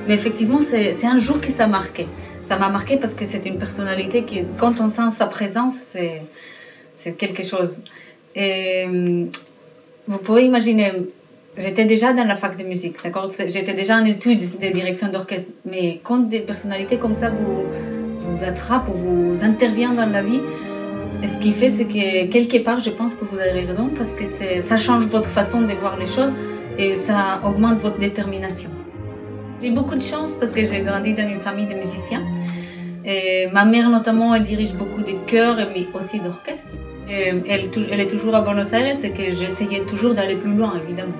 Mais effectivement, c'est un jour qui ça marqué. Ça m'a marqué parce que c'est une personnalité qui, quand on sent sa présence, c'est quelque chose. Et vous pouvez imaginer, j'étais déjà dans la fac de musique, d'accord? J'étais déjà en études de direction d'orchestre. Mais quand des personnalités comme ça vous attrapent ou vous interviennent dans la vie, et ce qui fait, c'est que quelque part, je pense que vous avez raison, parce que ça change votre façon de voir les choses et ça augmente votre détermination. J'ai beaucoup de chance parce que j'ai grandi dans une famille de musiciens. Et ma mère, notamment, elle dirige beaucoup de chœurs, mais aussi d'orchestre. Elle est toujours à Buenos Aires et que j'essayais toujours d'aller plus loin, évidemment.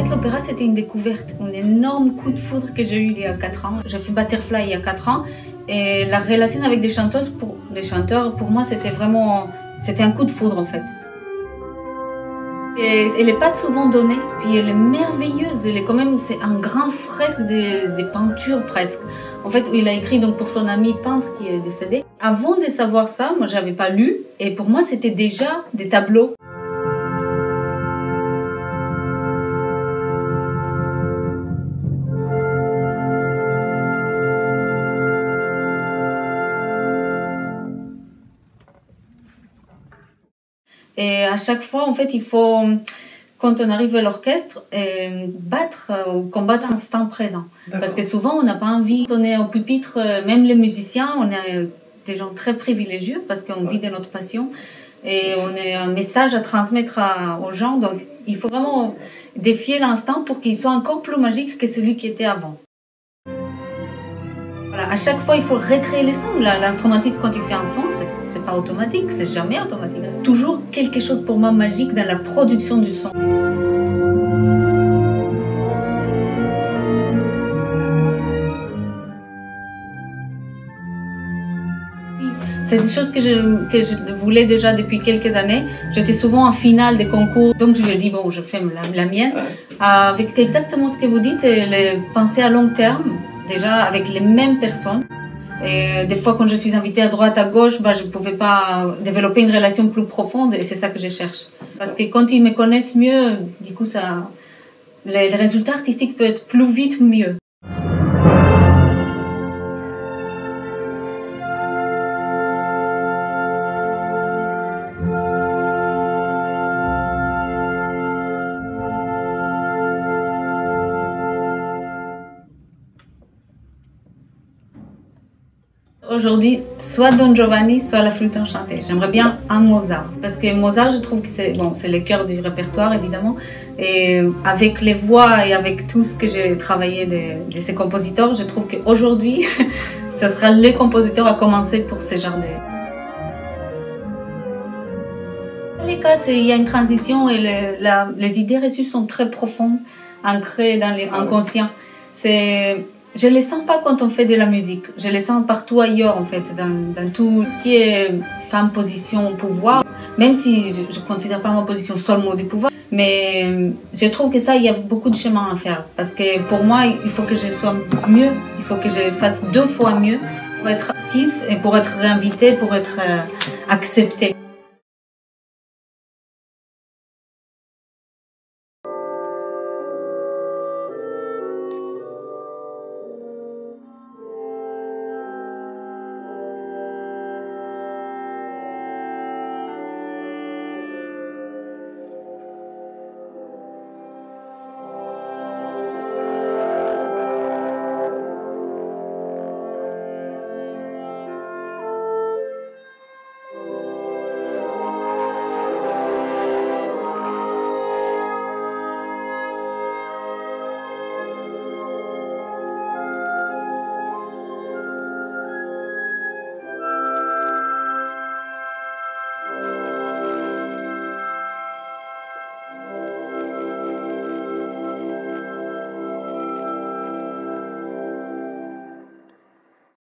L'opéra, c'était une découverte, un énorme coup de foudre que j'ai eu il y a 4 ans. J'ai fait Butterfly il y a 4 ans et la relation avec des chanteurs, pour moi, c'était un coup de foudre en fait. Et elle n'est pas souvent donnée, puis elle est merveilleuse. Elle est quand même, c'est un grand fresque des peintures presque. En fait, il a écrit donc pour son ami peintre qui est décédé. Avant de savoir ça, moi, j'avais pas lu et pour moi, c'était déjà des tableaux. Et à chaque fois, en fait, il faut, quand on arrive à l'orchestre, battre ou combattre l'instant présent. Parce que souvent, on n'a pas envie. On est au pupitre, même les musiciens, on est des gens très privilégiés parce qu'on vit de notre passion. Et on a un message à transmettre aux gens. Donc, il faut vraiment défier l'instant pour qu'il soit encore plus magique que celui qui était avant. Voilà, à chaque fois, il faut recréer les sons. L'instrumentiste, quand il fait un son, c'est pas automatique, c'est jamais automatique. Toujours quelque chose pour moi magique dans la production du son. C'est une chose que je voulais déjà depuis quelques années. J'étais souvent en finale des concours, donc je me dis bon, je fais la mienne. Avec exactement ce que vous dites, penser à long terme. Déjà avec les mêmes personnes. Et des fois, quand je suis invitée à droite, à gauche, je ne pouvais pas développer une relation plus profonde et c'est ça que je cherche. Parce que quand ils me connaissent mieux, du coup, les résultats artistiques peuvent être plus vite mieux. Aujourd'hui, soit Don Giovanni, soit la flûte enchantée. J'aimerais bien un Mozart. Parce que Mozart, je trouve que c'est le cœur du répertoire, évidemment. Et avec les voix et avec tout ce que j'ai travaillé de ces compositeurs, je trouve qu'aujourd'hui, ce sera le compositeur à commencer pour ce genre de... Dans les cas, il y a une transition et les idées reçues sont très profondes, ancrées dans l'inconscient. Je ne les sens pas quand on fait de la musique. Je les sens partout ailleurs, en fait, dans tout ce qui est femme, position, pouvoir. Même si je ne considère pas ma position seulement du pouvoir. Mais je trouve que ça, il y a beaucoup de chemin à faire. Parce que pour moi, il faut que je sois mieux. Il faut que je fasse 2 fois mieux pour être actif et pour être réinvité, pour être accepté.